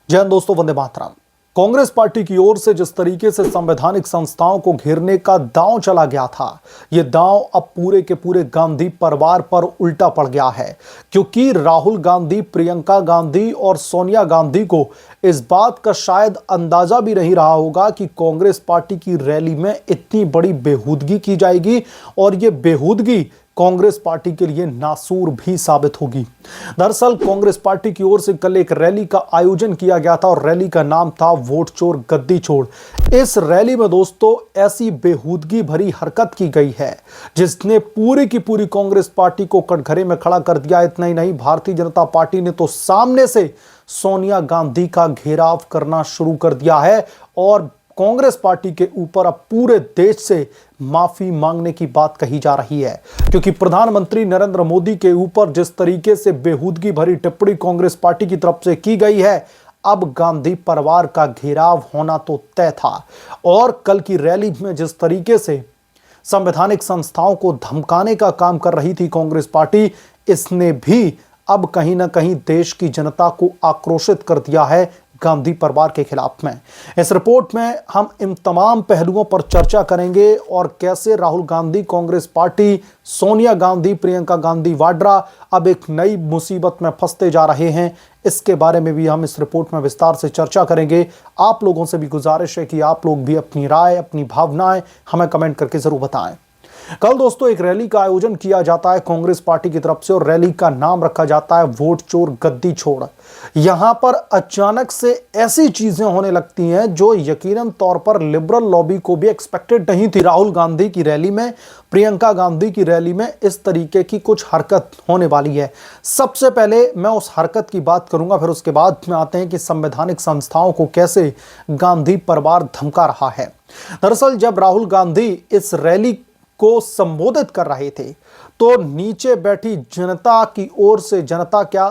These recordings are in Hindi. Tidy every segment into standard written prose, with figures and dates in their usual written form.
जय हिंद दोस्तों, वंदे मातरम। कांग्रेस पार्टी की ओर से जिस तरीके से संवैधानिक संस्थाओं को घेरने का दांव चला गया था, यह दांव अब पूरे के पूरे गांधी परिवार पर उल्टा पड़ गया है, क्योंकि राहुल गांधी, प्रियंका गांधी और सोनिया गांधी को इस बात का शायद अंदाजा भी नहीं रहा होगा कि कांग्रेस पार्टी की रैली में इतनी बड़ी बेहूदगी की जाएगी और यह बेहूदगी कांग्रेस पार्टी के लिए नासूर भी साबित होगी। दरअसल कांग्रेस पार्टी की ओर से कल एक रैली का आयोजन किया गया था और रैली का नाम था वोट चोर गद्दी छोड़। इस रैली में दोस्तों ऐसी बेहूदगी भरी हरकत की गई है जिसने पूरी की पूरी कांग्रेस पार्टी को कटघरे में खड़ा कर दिया। इतना ही नहीं, भारतीय जनता पार्टी ने तो सामने से सोनिया गांधी का घेराव करना शुरू कर दिया है और कांग्रेस पार्टी के ऊपर अब पूरे देश से माफी मांगने की बात कही जा रही है, क्योंकि प्रधानमंत्री नरेंद्र मोदी के ऊपर जिस तरीके से बेहूदगी भरी टिप्पणी कांग्रेस पार्टी की तरफ से की गई है, अब गांधी परिवार का घेराव होना तो तय था। और कल की रैली में जिस तरीके से संवैधानिक संस्थाओं को धमकाने का काम कर रही थी कांग्रेस पार्टी, इसने भी अब कहीं ना कहीं देश की जनता को आक्रोशित कर दिया है गांधी परिवार के खिलाफ में। इस रिपोर्ट में हम इन तमाम पहलुओं पर चर्चा करेंगे और कैसे राहुल गांधी, कांग्रेस पार्टी, सोनिया गांधी, प्रियंका गांधी वाड्रा अब एक नई मुसीबत में फंसते जा रहे हैं, इसके बारे में भी हम इस रिपोर्ट में विस्तार से चर्चा करेंगे। आप लोगों से भी गुजारिश है कि आप लोग भी अपनी राय, अपनी भावनाएं हमें कमेंट करके जरूर बताएं। कल दोस्तों एक रैली का आयोजन किया जाता है कांग्रेस पार्टी की तरफ से और रैली का नाम रखा जाता है वोट चोर गद्दी छोड़। यहां पर अचानक से ऐसी चीजें होने लगती हैं जो यकीनन तौर पर लिबरल लॉबी को भी एक्सपेक्टेड नहीं थी। राहुल गांधी की रैली में, प्रियंका गांधी की रैली में इस तरीके की कुछ हरकत होने वाली है। सबसे पहले मैं उस हरकत की बात करूंगा, फिर उसके बाद में आते हैं कि संवैधानिक संस्थाओं को कैसे गांधी परिवार धमका रहा है। दरअसल जब राहुल गांधी इस रैली को संबोधित कर रहे थे तो नीचे बैठी जनता की ओर से, जनता क्या,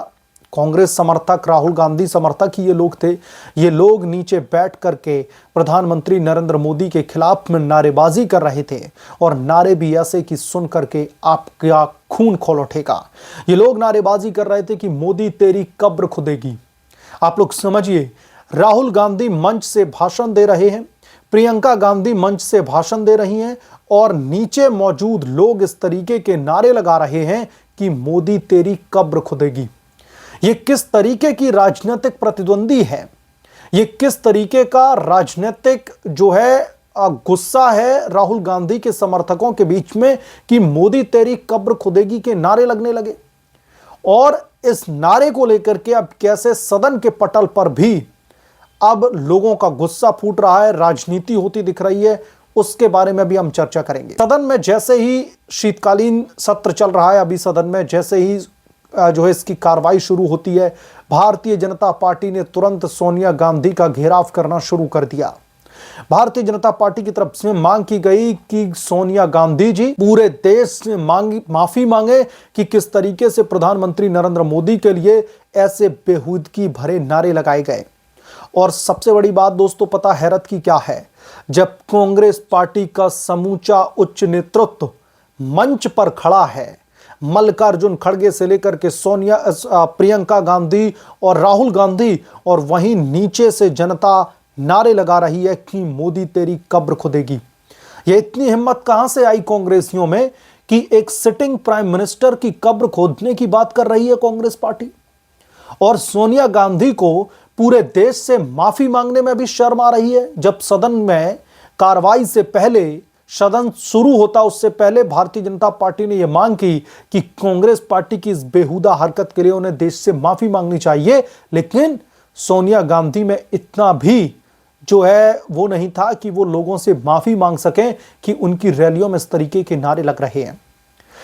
कांग्रेस समर्थक, राहुल गांधी समर्थक ही ये लोग थे, ये लोग नीचे बैठ करके प्रधानमंत्री नरेंद्र मोदी के खिलाफ में नारेबाजी कर रहे थे और नारे भी ऐसे कि सुन करके आपका खून खौल उठेगा। ये लोग नारेबाजी कर रहे थे कि मोदी तेरी कब्र खुदेगी। आप लोग समझिए, राहुल गांधी मंच से भाषण दे रहे हैं, प्रियंका गांधी मंच से भाषण दे रही हैं और नीचे मौजूद लोग इस तरीके के नारे लगा रहे हैं कि मोदी तेरी कब्र खुदेगी। यह किस तरीके की राजनीतिक प्रतिद्वंदी है, यह किस तरीके का राजनीतिक जो है गुस्सा है राहुल गांधी के समर्थकों के बीच में कि मोदी तेरी कब्र खुदेगी के नारे लगने लगे। और इस नारे को लेकर के अब कैसे सदन के पटल पर भी अब लोगों का गुस्सा फूट रहा है, राजनीति होती दिख रही है, उसके बारे में भी हम चर्चा करेंगे। सदन में जैसे ही शीतकालीन सत्र चल रहा है, अभी सदन में जैसे ही जो है इसकी कार्रवाई शुरू होती है, भारतीय जनता पार्टी ने तुरंत सोनिया गांधी का घेराव करना शुरू कर दिया। भारतीय जनता पार्टी की तरफ से मांग की गई कि सोनिया गांधी जी पूरे देश से माफी मांगे कि किस तरीके से प्रधानमंत्री नरेंद्र मोदी के लिए ऐसे बेहूदगी भरे नारे लगाए गए। और सबसे बड़ी बात दोस्तों, पता हैरत की क्या है, जब कांग्रेस पार्टी का समूचा उच्च नेतृत्व मंच पर खड़ा है, मल्लिकार्जुन खड़गे से लेकर के सोनिया, प्रियंका गांधी और राहुल गांधी, और वहीं नीचे से जनता नारे लगा रही है कि मोदी तेरी कब्र खुदेगी। ये इतनी हिम्मत कहां से आई कांग्रेसियों में कि एक सिटिंग प्राइम मिनिस्टर की कब्र खोदने की बात कर रही है कांग्रेस पार्टी। और सोनिया गांधी को पूरे देश से माफी मांगने में भी शर्म आ रही है। जब सदन में कार्रवाई से पहले, सदन शुरू होता उससे पहले भारतीय जनता पार्टी ने यह मांग की कि कांग्रेस पार्टी की इस बेहुदा हरकत के लिए उन्हें देश से माफी मांगनी चाहिए, लेकिन सोनिया गांधी में इतना भी जो है वो नहीं था कि वो लोगों से माफी मांग सकें कि उनकी रैलियों में इस तरीके के नारे लग रहे हैं।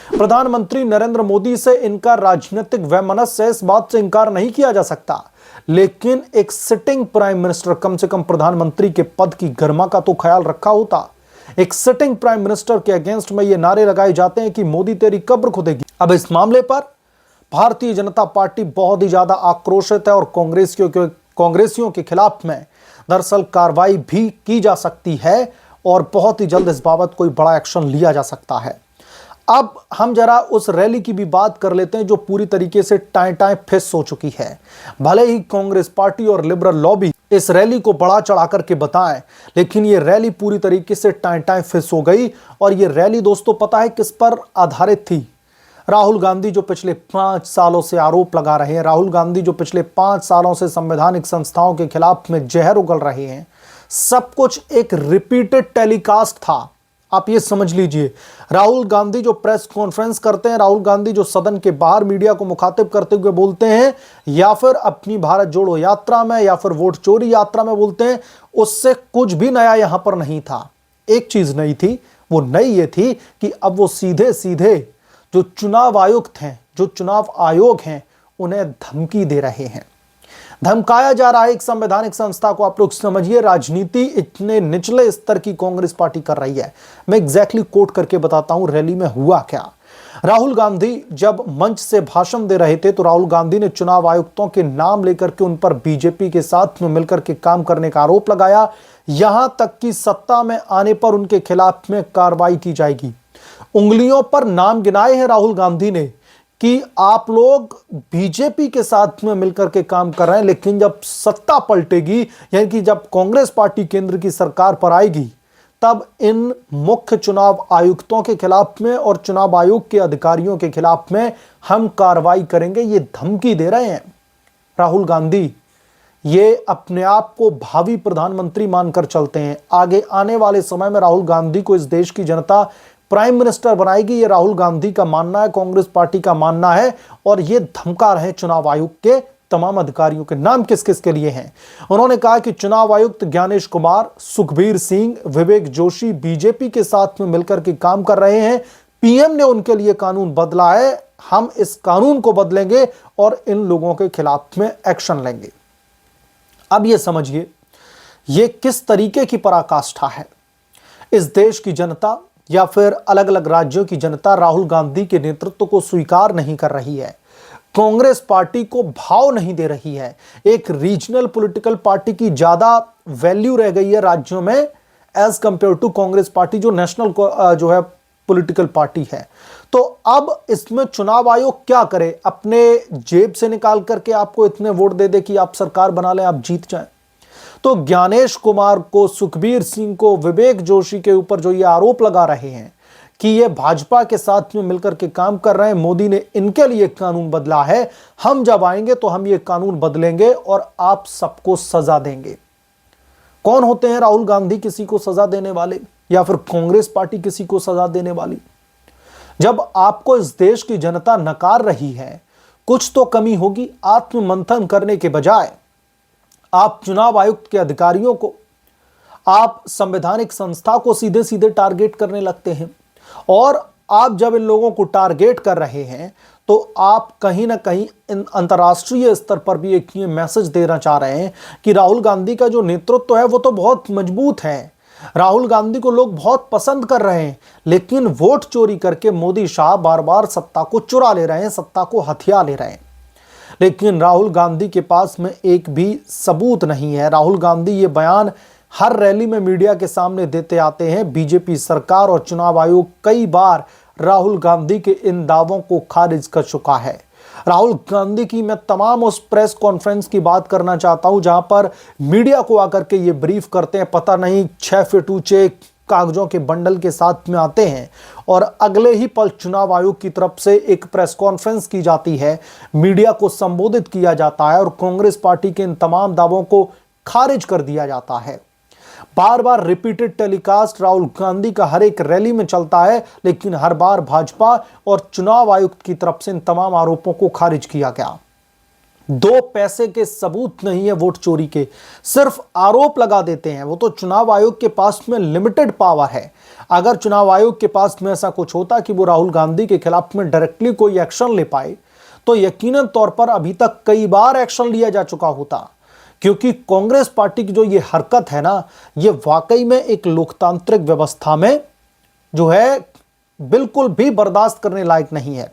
प्रधानमंत्री नरेंद्र मोदी से इनका राजनीतिक वैमनस्य है, इस बात से इंकार नहीं किया जा सकता, लेकिन एक सिटिंग प्राइम मिनिस्टर, कम से कम प्रधानमंत्री के पद की गरिमा का तो ख्याल रखा होता। एक सिटिंग प्राइम मिनिस्टर के अगेंस्ट में ये नारे लगाए जाते हैं कि मोदी तेरी कब्र खुदेगी। अब इस मामले पर भारतीय जनता पार्टी बहुत ही ज्यादा आक्रोशित है और कांग्रेसियों के खिलाफ में दरअसल कार्रवाई भी की जा सकती है और बहुत ही जल्द इस बाबत कोई बड़ा एक्शन लिया जा सकता है। अब हम जरा उस रैली की भी बात कर लेते हैं जो पूरी तरीके से टाएं टाएं फिस हो चुकी है। भले ही कांग्रेस पार्टी और लिबरल लॉबी इस रैली को बढ़ा चढ़ा करके बताएं, लेकिन ये रैली पूरी तरीके से टाएं टाएं फिस हो गई। और ये रैली दोस्तों पता है किस पर आधारित थी? राहुल गांधी जो पिछले 5 सालों से आरोप लगा रहे हैं, राहुल गांधी जो पिछले 5 सालों से संवैधानिक संस्थाओं के खिलाफ में जहर उगल रहे हैं, सब कुछ एक रिपीटेड टेलीकास्ट था। आप ये समझ लीजिए, राहुल गांधी जो प्रेस कॉन्फ्रेंस करते हैं, राहुल गांधी जो सदन के बाहर मीडिया को मुखातिब करते हुए बोलते हैं, या फिर अपनी भारत जोड़ो यात्रा में, या फिर वोट चोरी यात्रा में बोलते हैं, उससे कुछ भी नया यहां पर नहीं था। एक चीज नई थी, वो नई ये थी कि अब वो सीधे सीधे जो चुनाव आयुक्त हैं, जो चुनाव आयोग हैं, उन्हें धमकी दे रहे हैं। धमकाया जा रहा है एक संवैधानिक संस्था को। आप लोग समझिए, राजनीति इतने निचले स्तर की कांग्रेस पार्टी कर रही है। मैं एग्जैक्टली कोट करके बताता हूं रैली में हुआ क्या। राहुल गांधी जब मंच से भाषण दे रहे थे तो राहुल गांधी ने चुनाव आयुक्तों के नाम लेकर के उन पर बीजेपी के साथ में मिलकर के काम करने का आरोप लगाया। यहां तक कि सत्ता में आने पर उनके खिलाफ में कार्रवाई की जाएगी। उंगलियों पर नाम गिनाए हैं राहुल गांधी ने कि आप लोग बीजेपी के साथ में मिलकर के काम कर रहे हैं, लेकिन जब सत्ता पलटेगी, यानी कि जब कांग्रेस पार्टी केंद्र की सरकार पर आएगी, तब इन मुख्य चुनाव आयुक्तों के खिलाफ में और चुनाव आयोग के अधिकारियों के खिलाफ में हम कार्रवाई करेंगे। ये धमकी दे रहे हैं राहुल गांधी। ये अपने आप को भावी प्रधानमंत्री मानकर चलते हैं। आगे आने वाले समय में राहुल गांधी को इस देश की जनता प्राइम मिनिस्टर बनाएगी, ये राहुल गांधी का मानना है, कांग्रेस पार्टी का मानना है। और ये धमका रहे चुनाव आयोग के तमाम अधिकारियों के। नाम किस किस के लिए हैं? उन्होंने कहा कि चुनाव आयुक्त ज्ञानेश कुमार, सुखबीर सिंह, विवेक जोशी बीजेपी के साथ में मिलकर के काम कर रहे हैं। पीएम ने उनके लिए कानून बदला है, हम इस कानून को बदलेंगे और इन लोगों के खिलाफ में एक्शन लेंगे। अब ये समझिए ये किस तरीके की पराकाष्ठा है। इस देश की जनता या फिर अलग अलग राज्यों की जनता राहुल गांधी के नेतृत्व को स्वीकार नहीं कर रही है, कांग्रेस पार्टी को भाव नहीं दे रही है। एक रीजनल पॉलिटिकल पार्टी की ज्यादा वैल्यू रह गई है राज्यों में as compared to Congress party जो नेशनल जो है पॉलिटिकल पार्टी है। तो अब इसमें चुनाव आयोग क्या करे? अपने जेब से निकाल करके आपको इतने वोट दे दे कि आप सरकार बना लें, आप जीत जाएं। तो ज्ञानेश कुमार को, सुखबीर सिंह को, विवेक जोशी के ऊपर जो ये आरोप लगा रहे हैं कि ये भाजपा के साथ में मिलकर के काम कर रहे हैं, मोदी ने इनके लिए कानून बदला है, हम जब आएंगे तो हम ये कानून बदलेंगे और आप सबको सजा देंगे। कौन होते हैं राहुल गांधी किसी को सजा देने वाले, या फिर कांग्रेस पार्टी किसी को सजा देने वाली? जब आपको इस देश की जनता नकार रही है, कुछ तो कमी होगी। आत्ममंथन करने के बजाय आप चुनाव आयुक्त के अधिकारियों को, आप संवैधानिक संस्था को सीधे सीधे टारगेट करने लगते हैं। और आप जब इन लोगों को टारगेट कर रहे हैं तो आप कहीं ना कहीं अंतर्राष्ट्रीय स्तर पर भी एक ये मैसेज देना चाह रहे हैं कि राहुल गांधी का जो नेतृत्व है वो तो बहुत मजबूत है, राहुल गांधी को लोग बहुत पसंद कर रहे हैं, लेकिन वोट चोरी करके मोदी शाह बार बार सत्ता को चुरा ले रहे हैं, सत्ता को हथिया ले रहे हैं। लेकिन राहुल गांधी के पास में एक भी सबूत नहीं है। राहुल गांधी ये बयान हर रैली में मीडिया के सामने देते आते हैं। बीजेपी सरकार और चुनाव आयोग कई बार राहुल गांधी के इन दावों को खारिज कर चुका है। राहुल गांधी की मैं तमाम उस प्रेस कॉन्फ्रेंस की बात करना चाहता हूं जहां पर मीडिया को आकर के ये ब्रीफ करते हैं, पता नहीं 6 फीट ऊंचे कागजों के बंडल के साथ में आते हैं और अगले ही पल चुनाव आयोग की तरफ से एक प्रेस कॉन्फ्रेंस की जाती है, मीडिया को संबोधित किया जाता है और कांग्रेस पार्टी के इन तमाम दावों को खारिज कर दिया जाता है। बार बार रिपीटेड टेलीकास्ट राहुल गांधी का हर एक रैली में चलता है, लेकिन हर बार भाजपा और चुनाव आयुक्त की तरफ से इन तमाम आरोपों को खारिज किया गया। 2 पैसे के सबूत नहीं है वोट चोरी के, सिर्फ आरोप लगा देते हैं। वो तो चुनाव आयोग के पास में लिमिटेड पावर है। अगर चुनाव आयोग के पास में ऐसा कुछ होता कि वो राहुल गांधी के खिलाफ में डायरेक्टली कोई एक्शन ले पाए तो यकीनन तौर पर अभी तक कई बार एक्शन लिया जा चुका होता। क्योंकि कांग्रेस पार्टी की जो ये हरकत है ना, ये वाकई में एक लोकतांत्रिक व्यवस्था में जो है बिल्कुल भी बर्दाश्त करने लायक नहीं है।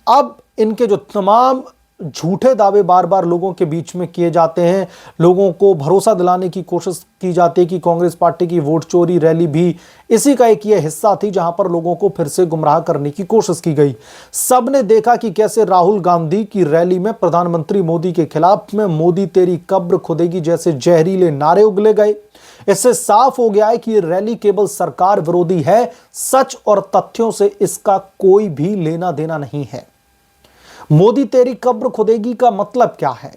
अब इनके जो तमाम झूठे दावे बार बार लोगों के बीच में किए जाते हैं। लोगों को भरोसा दिलाने की कोशिश की जाती है कि कांग्रेस पार्टी की वोट चोरी रैली भी इसी का एक ये हिस्सा थी, जहां पर लोगों को फिर से गुमराह करने की कोशिश की गई। सबने देखा कि कैसे राहुल गांधी की रैली में प्रधानमंत्री मोदी के खिलाफ में मोदी तेरी कब्र खुदेगी जैसे जहरीले नारे उगले गए। इससे साफ हो गया है कि ये रैली केवल सरकार विरोधी है। सच और तथ्यों से इसका कोई भी लेना देना नहीं है। मोदी तेरी कब्र खुदेगी का मतलब क्या है?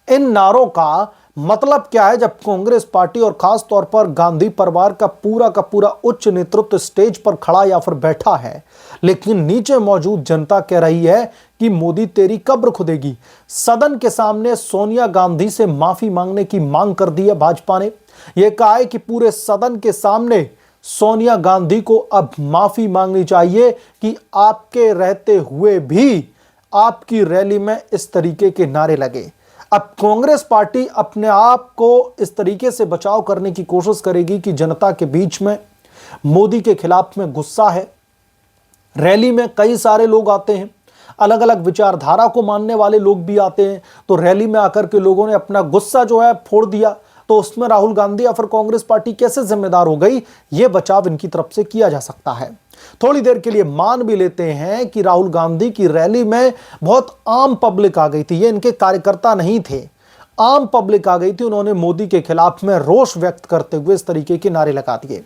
इन नारों का मतलब क्या है? जब कांग्रेस पार्टी और खास तौर पर गांधी परिवार का पूरा उच्च नेतृत्व स्टेज पर खड़ा या फिर बैठा है, लेकिन नीचे मौजूद जनता कह रही है कि मोदी तेरी कब्र खुदेगी। सदन के सामने सोनिया गांधी से माफी मांगने की मांग कर दी है भाजपा ने। यह कहा है कि पूरे सदन के सामने सोनिया गांधी को अब माफी मांगनी चाहिए कि आपके रहते हुए भी आपकी रैली में इस तरीके के नारे लगे। अब कांग्रेस पार्टी अपने आप को इस तरीके से बचाव करने की कोशिश करेगी कि जनता के बीच में मोदी के खिलाफ में गुस्सा है। रैली में कई सारे लोग आते हैं, अलग अलग विचारधारा को मानने वाले लोग भी आते हैं। तो रैली में आकर के लोगों ने अपना गुस्सा जो है फोड़ दिया, तो उसमें राहुल गांधी या फिर कांग्रेस पार्टी कैसे जिम्मेदार हो गई? यह बचाव इनकी तरफ से किया जा सकता है। थोड़ी देर के लिए मान भी लेते हैं कि राहुल गांधी की रैली में बहुत आम पब्लिक आ गई थी, ये इनके कार्यकर्ता नहीं थे, आम पब्लिक आ गई थी। उन्होंने मोदी के खिलाफ में रोष व्यक्त करते हुए इस तरीके के नारे लगा दिए।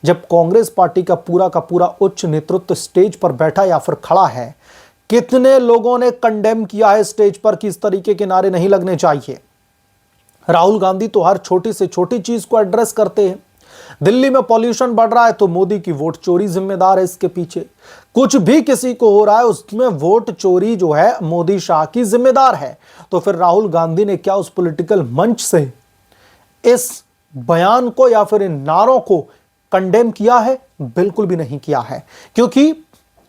जब कांग्रेस पार्टी का पूरा उच्च नेतृत्व स्टेज पर बैठा या फिर खड़ा है, कितने लोगों ने कंडेम किया है स्टेज पर कि इस तरीके के नारे नहीं लगने चाहिए। राहुल गांधी तो हर छोटी से छोटी चीज को एड्रेस करते हैं। दिल्ली में पॉल्यूशन बढ़ रहा है तो मोदी की वोट चोरी जिम्मेदार है इसके पीछे। कुछ भी किसी को हो रहा है उसमें वोट चोरी जो है मोदी शाह की जिम्मेदार है। तो फिर राहुल गांधी ने क्या उस पॉलिटिकल मंच से इस बयान को या फिर इन नारों को कंडेम किया है? बिल्कुल भी नहीं किया है, क्योंकि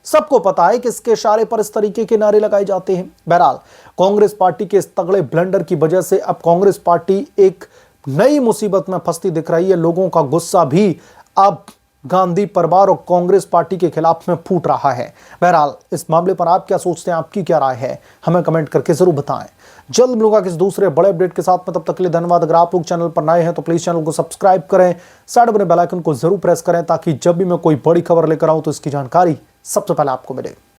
सबको पता है कि इसके इशारे पर इस तरीके के नारे लगाए जाते हैं। बहरहाल कांग्रेस पार्टी के इस तगड़े ब्लंडर की वजह से अब कांग्रेस पार्टी एक नई मुसीबत में फंसती दिख रही है। लोगों का गुस्सा भी अब गांधी परिवार और कांग्रेस पार्टी के खिलाफ में फूट रहा है। बहरहाल इस मामले पर आप क्या सोचते हैं, आपकी क्या राय है, हमें कमेंट करके जरूर बताएं। जल्द मिलूंगा किसी दूसरे बड़े अपडेट के साथ में, तब तक के लिए धन्यवाद। अगर आप लोग चैनल पर नए हैं तो प्लीज चैनल को सब्सक्राइब करें, साइड बने बेल आइकन को जरूर प्रेस करें ताकि जब भी मैं कोई बड़ी खबर लेकर आऊं तो इसकी जानकारी सबसे पहले आपको मिले।